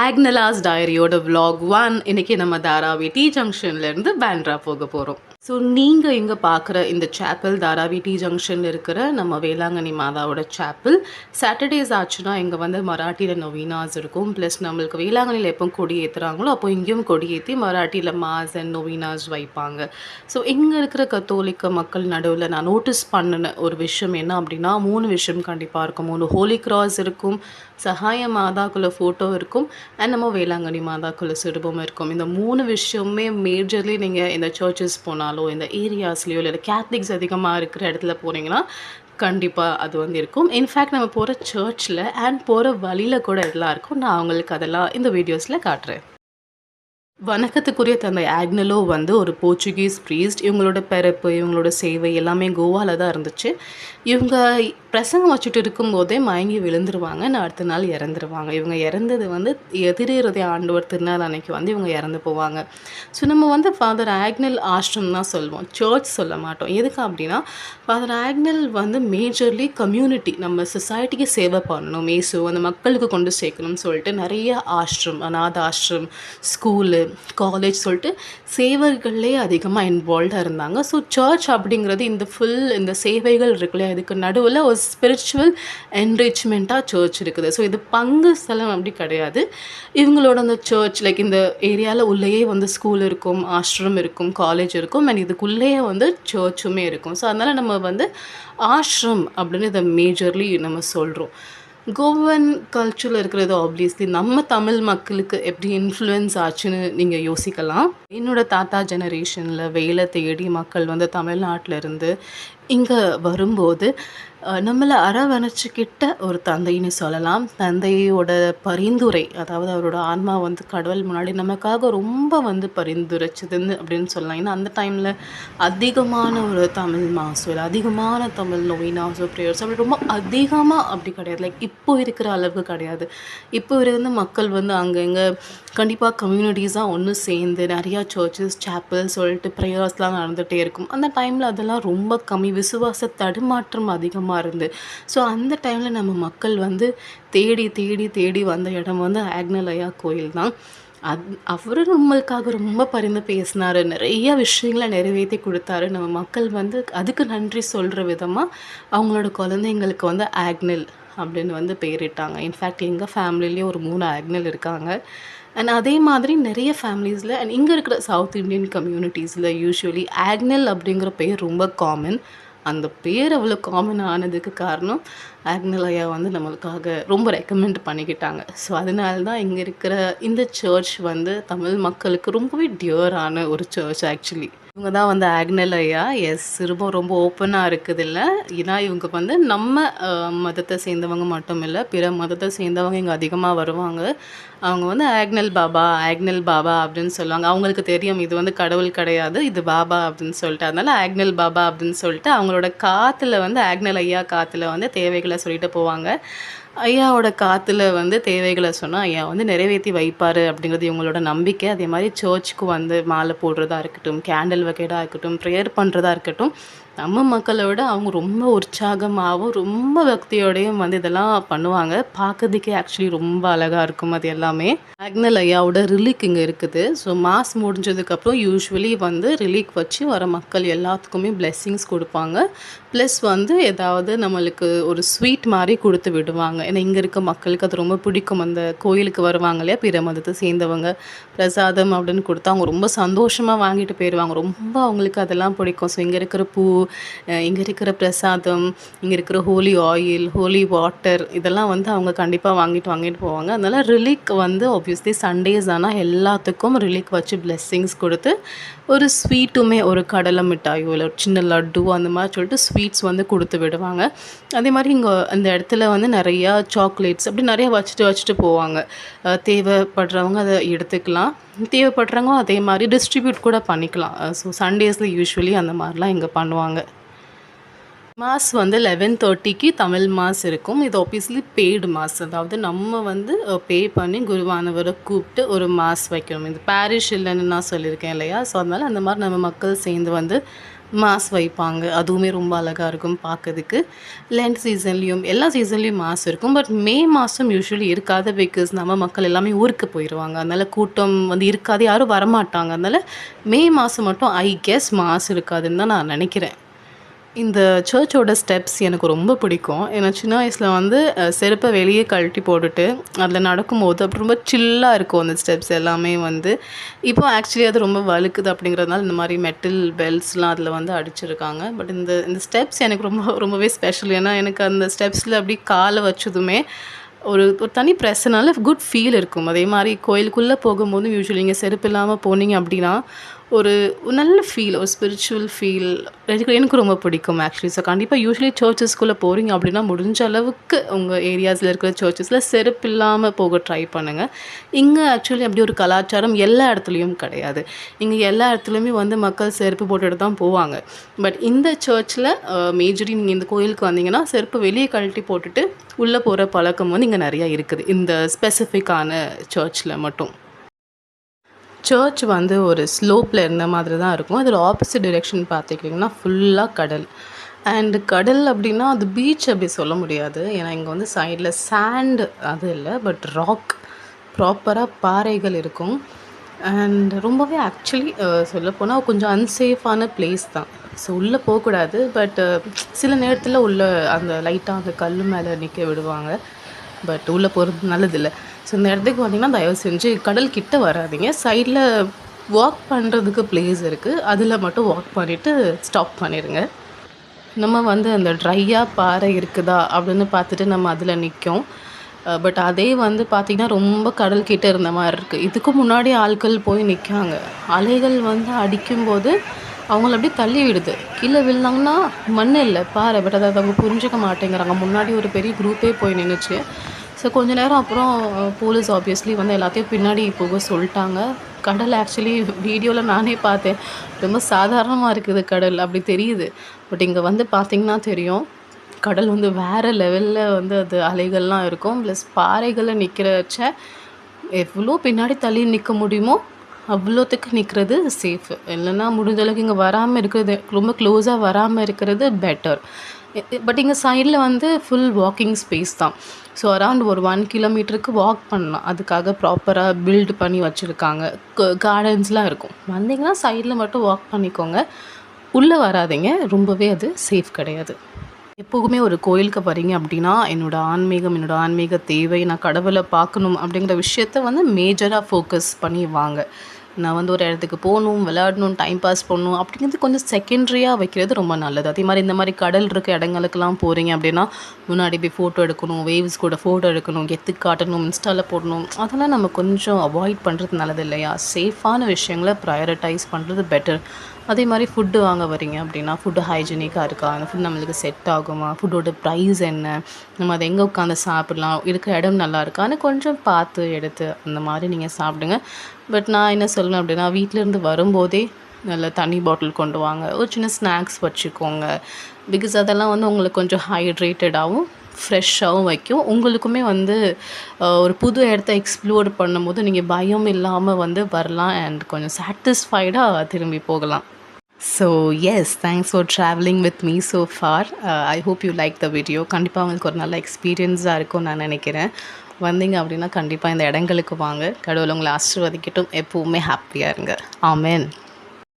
ஆக்னலாஸ் டைரியோட vlog 1 இன்னைக்கு நம்ம Dharavi D ஜங்ஷன்லேருந்து பேண்ட்ரா போக போகிறோம். ஸோ நீங்கள் இங்கே பார்க்குற இந்த சேப்பல் தாராவி டி ஜங்ஷனில் இருக்கிற நம்ம வேளாங்கண்ணி மாதாவோட சேப்பல். சாட்டர்டேஸ் ஆச்சுன்னா இங்கே வந்து மராட்டியில் நொவீனாஸ் இருக்கும். ப்ளஸ் நம்மளுக்கு வேளாங்கண்ணியில் எப்போ கொடி ஏற்றுறாங்களோ அப்போ இங்கேயும் கொடி ஏற்றி மராட்டியில் மாஸ் அண்ட் நொவீனாஸ் வைப்பாங்க. ஸோ இங்கே இருக்கிற கத்தோலிக்க மக்கள் நடுவில் நான் நோட்டீஸ் பண்ணின ஒரு விஷயம் என்ன அப்படின்னா 3 விஷயம் கண்டிப்பாக இருக்கும். 3 ஹோலி கிராஸ் இருக்கும், சகாய மாதாக்குள்ள ஃபோட்டோ இருக்கும், அண்ட் நம்ம வேளாங்கண்ணி மாதாக்குள்ள சிறுபம் இருக்கும். இந்த 3 விஷயமே மேஜர்லி நீங்கள் இந்த சர்ச்சஸ் போனாலோ இந்த ஏரியாஸ்லேயோ இல்லை கேத்தலிக்ஸ் அதிகமாக இருக்கிற இடத்துல போனீங்கன்னா கண்டிப்பாக அது வந்து இருக்கும். இன்ஃபேக்ட் நம்ம போகிற சர்ச்சில் அண்ட் போகிற வழியில் கூட எல்லாம் இருக்கும். நான் அவங்களுக்கு அதெல்லாம் இந்த வீடியோஸில் காட்டுறேன். வணக்கத்துக்குரிய தந்தை ஆக்னலோ வந்து ஒரு போர்ச்சுகீஸ் ப்ரீஸ்ட். இவங்களோட பிறப்பு, இவங்களோட சேவை எல்லாமே கோவாவில் தான் இருந்துச்சு. இவங்க பிரசங்கம் வச்சுட்டு இருக்கும்போதே மயங்கி விழுந்துருவாங்க, நான் அடுத்த நாள் இறந்துருவாங்க. இவங்க இறந்தது வந்து எதிரேறதை ஆண்டவர் திருநாள் அன்னைக்கு வந்து இவங்க இறந்து போவாங்க. ஸோ நம்ம வந்து ஃபாதர் ஆக்னல் ஆஷ்ரம் தான் சொல்லுவோம், சர்ச் சொல்ல மாட்டோம். எதுக்கு அப்படின்னா ஃபாதர் ஆக்னல் வந்து மேஜர்லி கம்யூனிட்டி, நம்ம சொசைட்டிக்கு சேவை பண்ணணும், மேசு அந்த மக்களுக்கு கொண்டு சேர்க்கணும்னு சொல்லிட்டு நிறைய ஆஷ்ரம், அநாத ஆஷ்ரம், ஸ்கூலு, காலேஜ் சொல்லிட்டு சேவைகள்லே அதிகமாக இன்வால்வ்டாக இருந்தாங்க. ஸோ சர்ச் அப்படிங்கிறது இந்த சேவைகள் இருக்குல்லையா, இதுக்கு நடுவில் ஒரு ஸ்பிரிச்சுவல் என்ரிச்மெண்ட்டாக சர்ச் இருக்குது. ஸோ இது பங்கு ஸ்தலம் அப்படி கிடையாது. இவங்களோட அந்த சர்ச் லைக் இந்த ஏரியாவில் உள்ளேயே வந்து ஸ்கூல் இருக்கும், ஆஷ்ரம் இருக்கும், காலேஜ் இருக்கும், அண்ட் இதுக்குள்ளேயே வந்து சர்ச்சுமே இருக்கும். ஸோ அதனால் நம்ம வந்து ஆஷ்ரம் அப்படின்னு இதை மேஜர்லி நம்ம சொல்கிறோம். கோவன் கல்ச்சரில் இருக்கிறது ஆப்வியஸ்லி நம்ம தமிழ் மக்களுக்கு எப்படி இன்ஃப்ளூயன்ஸ் ஆச்சுன்னு நீங்கள் யோசிக்கலாம். என்னோடய தாத்தா ஜெனரேஷனில் வேலை தேடி மக்கள் வந்து தமிழ்நாட்டில் இருந்து இங்கே வரும்போது நம்மளை அரவணைச்சிக்கிட்ட ஒரு தந்தைன்னு சொல்லலாம். தந்தையோட பரிந்துரை, அதாவது அவரோட ஆன்மா வந்து கடவுள் முன்னாடி நமக்காக ரொம்ப வந்து பரிந்துரைச்சதுன்னு அப்படின்னு சொல்லலாம். ஏன்னா அந்த டைமில் அதிகமான ஒரு தமிழ் மாசோ இல்லை அதிகமான தமிழ் நொவீனாஸோ ப்ரேயர்ஸ் அப்படி ரொம்ப அதிகமாக அப்படி கிடையாது. லைக் இப்போ இருக்கிற அளவுக்கு கிடையாது. இப்போ இருந்த மக்கள் வந்து அங்கங்கே கண்டிப்பாக கம்யூனிட்டிஸாக ஒன்று சேர்ந்து நிறையா சர்ச்சஸ், சேப்பல் சொல்லிட்டு ப்ரேயர்ஸ்லாம் நடந்துகிட்டே இருக்கும். அந்த டைமில் அதெல்லாம் ரொம்ப கம்மி, விசுவாச தடுமாற்றம் அதிகமாக இருந்து. ஸோ அந்த டைமில் நம்ம மக்கள் வந்து தேடி தேடி தேடி வந்த இடம் வந்து ஆக்னல் ஐயா கோயில் தான். அவர் நம்மளுக்காக ரொம்ப பரிந்து பேசினார், நிறைய விஷயங்களை நிறைவேற்றி கொடுத்தாரு. நம்ம மக்கள் வந்து அதுக்கு நன்றி சொல்கிற விதமாக அவங்களோட குழந்தைங்களுக்கு வந்து ஆக்னல் அப்படின்னு வந்து பேரிட்டாங்க. இன்ஃபேக்ட் எங்கள் ஃபேமிலிலேயே ஒரு 3 ஆக்னல் இருக்காங்க. அண்ட் அதே மாதிரி நிறைய ஃபேமிலிஸில் அண்ட் இங்கே இருக்கிற சவுத் இண்டியன் கம்யூனிட்டிஸில் யூஸ்வலி ஆக்னல் அப்படிங்கிற பேர் ரொம்ப காமன். அந்த பேர் அவ்வளோ காமன் ஆனதுக்கு காரணம் ஆக்னல் ஐயா வந்து நம்மளுக்காக ரொம்ப ரெக்கமெண்ட் பண்ணிக்கிட்டாங்க. ஸோ அதனால தான் இங்கே இருக்கிற இந்த சர்ச் வந்து தமிழ் மக்களுக்கு ரொம்பவே டியரான ஒரு சர்ச் ஆக்சுவலி. இவங்க தான் வந்து ஆக்னல் ஐயா. எஸ், ரொம்ப ஓப்பனாக இருக்குது இல்லை. ஏன்னா இவங்க வந்து நம்ம மதத்தை சேர்ந்தவங்க மட்டும் இல்லை, பிற மதத்தை சேர்ந்தவங்க இங்கே அதிகமாக வருவாங்க. அவங்க வந்து ஆக்னல் பாபா அப்படின்னு சொல்லுவாங்க. அவங்களுக்கு தெரியும் இது வந்து கடவுள் கிடையாது, இது பாபா அப்படின்னு சொல்லிட்டு. அதனால ஆக்னல் பாபா அப்படின்னு சொல்லிட்டு அவங்களோட காற்றுல வந்து ஆக்னல் ஐயா காற்றுல வந்து தேவைகளை சொல்லிட்டு போவாங்க. ஐயாவோட காற்றுல வந்து தேவைகளை சொன்னால் ஐயா வந்து நிறைவேற்றி வைப்பார் அப்படிங்கிறது இவங்களோட நம்பிக்கை. அதே மாதிரி சர்ச்சுக்கு வந்து மாலை போடுறதா இருக்கட்டும், கேண்டில் வைக்கிறதா இருக்கட்டும், ப்ரேயர் பண்ணுறதா இருக்கட்டும், நம்ம மக்களை விட அவங்க ரொம்ப உற்சாகமாகவும் ரொம்ப பக்தியோடையும் வந்து இதெல்லாம் பண்ணுவாங்க. பார்க்கறதுக்கே ஆக்சுவலி ரொம்ப அழகாக இருக்கும் அது எல்லாமே. ஆக்னல் ஐயாவோட ரிலீக் இங்கே இருக்குது. ஸோ மாஸ் முடிஞ்சதுக்கப்புறம் யூஸ்வலி வந்து ரிலீக் வச்சு வர மக்கள் எல்லாத்துக்குமே பிளெஸ்ஸிங்ஸ் கொடுப்பாங்க. ப்ளஸ் வந்து ஏதாவது நம்மளுக்கு ஒரு ஸ்வீட் மாதிரி கொடுத்து விடுவாங்க. ஏன்னா இங்கே இருக்க மக்களுக்கு அது ரொம்ப பிடிக்கும். அந்த கோயிலுக்கு வருவாங்க இல்லையா பிற மதத்தை சேர்ந்தவங்க, பிரசாதம் அப்படின்னு கொடுத்தா அவங்க ரொம்ப சந்தோஷமாக வாங்கிட்டு போயிடுவாங்க. ரொம்ப அவங்களுக்கு அதெல்லாம் பிடிக்கும். ஸோ இங்கே இருக்கிற பூ, இங்கே இருக்கிற பிரசாதம், இங்கே இருக்கிற ஹோலி ஆயில், ஹோலி வாட்டர் இதெல்லாம் வந்து அவங்க கண்டிப்பாக வாங்கிட்டு போவாங்க. அதனால் ரிலீக் வந்து ஆப்வியஸ்லி சண்டேஸ் ஆனால் எல்லாத்துக்கும் ரிலீக் வச்சு பிளெஸ்ஸிங்ஸ் கொடுத்து ஒரு ஸ்வீட்டுமே, ஒரு கடலை மிட்டாயோ இல்லை ஒரு சின்ன லட்டு அந்த மாதிரி சொல்லிட்டு ஸ்வீட்ஸ் வந்து கொடுத்து விடுவாங்க. அதே மாதிரி இங்கே அந்த இடத்துல வந்து நிறையா சாக்லேட்ஸ் அப்படி நிறையா வச்சுட்டு போவாங்க. தேவைப்படுறவங்க அதை எடுத்துக்கலாம், தேவைப்படுறவங்க அதே மாதிரி டிஸ்ட்ரிபியூட் கூட பண்ணிக்கலாம். ஸோ சண்டேஸில் யூஸ்வலி அந்த மாதிரிலாம் இங்கே பண்ணுவாங்க. மாஸ் வந்து 11:30க்கு தமிழ் மாஸ் இருக்கும். இது ஆப்வியஸ்லி பெய்டு மாஸ், அதாவது நம்ம வந்து பே பண்ணி குருவானவரை கூப்பிட்டு ஒரு மாஸ் வைக்கணும். இது பாரிஷ் இல்லைன்னு நான் சொல்லியிருக்கேன் இல்லையா. ஸோ அதனால் அந்த மாதிரி நம்ம மக்கள் சேர்ந்து வந்து மாஸ் வைப்பாங்க. அதுவுமே ரொம்ப அழகா இருக்கும் பார்க்கறதுக்கு. லென்த் சீசன்லேயும் எல்லா சீசன்லேயும் மாஸ் இருக்கும். பட் மே மாதம் யூசுவலி இருக்காது. பிகாஸ் நம்ம மக்கள் எல்லாமே ஊருக்கு போயிடுவாங்க. அதனால் கூட்டம் வந்து இருக்காது, யாரும் வரமாட்டாங்க. அதனால் மே மாதம் மட்டும் ஐ கெஸ் மாஸ் இருக்காதுன்னு தான் நான் நினைக்கிறேன். இந்த சர்ச்சோட ஸ்டெப்ஸ் எனக்கு ரொம்ப பிடிக்கும். ஏன்னா சின்ன வயசில் வந்து செருப்பை வெளியே கழட்டி போட்டுட்டு அதில் நடக்கும்போது அப்படி ரொம்ப சில்லாக இருக்கும் அந்த ஸ்டெப்ஸ் எல்லாமே வந்து. இப்போ ஆக்சுவலி அது ரொம்ப வழுக்குது அப்படிங்கிறதுனால இந்த மாதிரி மெட்டல் பெல்ட்ஸ்லாம் அதில் வந்து அடிச்சிருக்காங்க. பட் இந்த இந்த ஸ்டெப்ஸ் எனக்கு ரொம்பவே ஸ்பெஷல். ஏன்னா எனக்கு அந்த ஸ்டெப்ஸில் அப்படி காலை வச்சதுமே ஒரு ஒரு தனி ப்ரெஸ்ஸுனால குட் ஃபீல் இருக்கும். அதே மாதிரி கோயிலுக்குள்ளே போகும்போது யூசுவலி நீங்கள் செருப்பு இல்லாமல் போனீங்க அப்படின்னா ஒரு நல்ல ஃபீல், ஒரு ஸ்பிரிச்சுவல் ஃபீல் எனக்கு ரொம்ப பிடிக்கும் ஆக்சுவலி. ஸோ கண்டிப்பாக யூசுவலி சர்ச்சஸ்குள்ளே போகிறீங்க அப்படின்னா முடிஞ்ச அளவுக்கு உங்கள் ஏரியாஸில் இருக்கிற சர்ச்சஸில் செருப்பு இல்லாமல் போக ட்ரை பண்ணுங்கள். இங்கே ஆக்சுவலி அப்படி ஒரு கலாச்சாரம் எல்லா இடத்துலையும் கிடையாது. இங்கே எல்லா இடத்துலையுமே வந்து மக்கள் செருப்பு போட்டுட்டு தான் போவாங்க. பட் இந்த சர்ச்சில் மேஜரி நீங்கள் இந்த கோயிலுக்கு வந்தீங்கன்னா செருப்பு வெளியே கழட்டி போட்டுட்டு உள்ளே போகிற பழக்கம் வந்து இங்கே நிறையா இருக்குது, இந்த ஸ்பெசிஃபிக்கான சர்ச்சில் மட்டும். சர்ச் வந்து ஒரு ஸ்லோப்பில் இருந்த மாதிரி தான் இருக்கும். அதில் ஆப்போசிட் டிரெக்ஷன் பார்த்துக்கிட்டிங்கன்னா ஃபுல்லாக கடல். அண்டு கடல் அப்படின்னா அது பீச் அப்படி சொல்ல முடியாது. ஏன்னா இங்கே வந்து சைடில் சாண்ட் அது இல்லை, பட் ராக், ப்ராப்பராக பாறைகள் இருக்கும். அண்ட் ரொம்பவே ஆக்சுவலி சொல்லப்போனால் கொஞ்சம் அன்சேஃபான பிளேஸ் தான். ஸோ உள்ளே போகக்கூடாது. பட் சில நேரத்தில் உள்ள அந்த லைட்டாக அந்த கல் மேலே நிற்க விடுவாங்க. பட் உள்ளே போகிறது நல்லதில்லை. ஸோ இந்த இடத்துக்கு வந்தீங்கன்னா தயவு செஞ்சு கடல் கிட்ட வராதீங்க. சைடில் வாக் பண்ணுறதுக்கு பிளேஸ் இருக்குது, அதில் மட்டும் வாக் பண்ணிவிட்டு ஸ்டாப் பண்ணிடுங்க. நம்ம வந்து அந்த ட்ரையாக பாறை இருக்குதா அப்படின்னு பார்த்துட்டு நம்ம அதில் நிற்கும். பட் அதே வந்து பார்த்திங்கன்னா ரொம்ப கடல் கிட்ட இருந்த மாதிரி இருக்குது. இதுக்கு முன்னாடி ஆட்கள் போய் நிற்காங்க. அலைகள் வந்து அடிக்கும்போது அவங்கள அப்படியே தள்ளி விடுது. கீழே விழுந்தாங்கன்னா மண் இல்லை, பாறை. பட் அதை அவங்க புரிஞ்சுக்க மாட்டேங்கிறாங்க. முன்னாடி ஒரு பெரிய குரூப்பே போய் நின்றுச்சு. ஸோ கொஞ்ச நேரம் அப்புறம் போலீஸ் ஆப்வியஸ்லி வந்து எல்லாத்தையும் பின்னாடி போக சொல்லிட்டாங்க. கடல் ஆக்சுவலி வீடியோவில் நானே பார்த்தேன், ரொம்ப சாதாரணமாக இருக்குது கடல் அப்படி தெரியுது. பட் இங்கே வந்து பார்த்திங்கன்னா தெரியும், கடல் வந்து வேறு லெவலில் வந்து அது அலைகள்லாம் இருக்கும். ப்ளஸ் பாறைகளில் நிற்கிறச்ச எவ்வளோ பின்னாடி தள்ளி நிற்க முடியுமோ அவ்வளோத்துக்கு நிற்கிறது சேஃபு. இல்லைன்னா முடிஞ்ச அளவுக்கு இங்கே வராமல் இருக்கிறது, ரொம்ப க்ளோஸாக வராமல் இருக்கிறது பெட்டர். பட் இங்கே சைடில் வந்து ஃபுல் வாக்கிங் ஸ்பேஸ் தான். ஸோ அரவுண்ட் ஒரு 1 கிலோமீட்டருக்கு வாக் பண்ணலாம். அதுக்காக ப்ராப்பராக பில்டு பண்ணி வச்சுருக்காங்க. கார்டன்ஸ்லாம் இருக்கும். வந்தீங்கன்னா சைடில் மட்டும் வாக் பண்ணிக்கோங்க, உள்ளே வராதிங்க. ரொம்பவே அது சேஃப் கிடையாது. எப்போவுமே ஒரு கோயிலுக்கு வரீங்க அப்படின்னா என்னோடய ஆன்மீக தேவை, நான் கடவுளை பார்க்கணும் அப்படிங்கிற விஷயத்த வந்து மேஜராக ஃபோக்கஸ் பண்ணி வாங்க. நான் வந்து ஒரு இடத்துக்கு போகணும், விளையாடணும், டைம் பாஸ் பண்ணணும் அப்படிங்கிறது கொஞ்சம் செகண்ட்ரியாக வைக்கிறது ரொம்ப நல்லது. அதே மாதிரி இந்த மாதிரி கடல் இருக்க இடங்களுக்கெல்லாம் போகிறீங்க அப்படின்னா முன்னாடி போய் ஃபோட்டோ எடுக்கணும், வேவ்ஸ் கூட ஃபோட்டோ எடுக்கணும், கெத்து காட்டணும், இன்ஸ்டாவில் போடணும், அதெல்லாம் நம்ம கொஞ்சம் அவாய்ட் பண்ணுறது நல்லது இல்லையா? சேஃபான விஷயங்களை ப்ரையாரிட்டைஸ் பண்ணுறது பெட்டர். அதே மாதிரி ஃபுட்டு வாங்க வரீங்க அப்படின்னா ஃபுட்டு ஹைஜீனிக்காக இருக்கா, அந்த ஃபுட் நம்மளுக்கு செட் ஆகுமா, ஃபுட்டோட ப்ரைஸ் என்ன, நம்ம அதை எங்கே உட்காந்து சாப்பிட்லாம், இருக்கிற இடம் நல்லா இருக்கான்னு கொஞ்சம் பார்த்து எடுத்து அந்த மாதிரி நீங்கள் சாப்பிடுங்க. பட் நான் என்ன சொல்லணும் அப்படின்னா, வீட்டிலேருந்து வரும்போதே நல்ல தண்ணி பாட்டில் கொண்டு வாங்க, ஒரு சின்ன ஸ்நாக்ஸ் வச்சுக்கோங்க. பிகாஸ் அதெல்லாம் வந்து உங்களுக்கு கொஞ்சம் ஹைட்ரேட்டடாகவும் ஃப்ரெஷ்ஷாகவும் வைக்கும். உங்களுக்குமே வந்து ஒரு புது இடத்த எக்ஸ்ப்ளோர் பண்ணும்போது நீங்கள் பயம் இல்லாமல் வந்து வரலாம் அண்ட் கொஞ்சம் சாட்டிஸ்ஃபைடாக திரும்பி போகலாம். So yes, thanks for travelling with me so far. I hope you like the video. கண்டிப்பாக உங்களுக்கு ஒரு நல்ல எக்ஸ்பீரியன்ஸாக இருக்கும்னு நான் நினைக்கிறேன். வந்தீங்க அப்படின்னா கண்டிப்பாக இந்த இடங்களுக்கு வாங்க. கடவுள் உங்களை ஆசீர்வதிக்கட்டும். எப்போவுமே ஹாப்பியாக இருங்க. ஆமென்.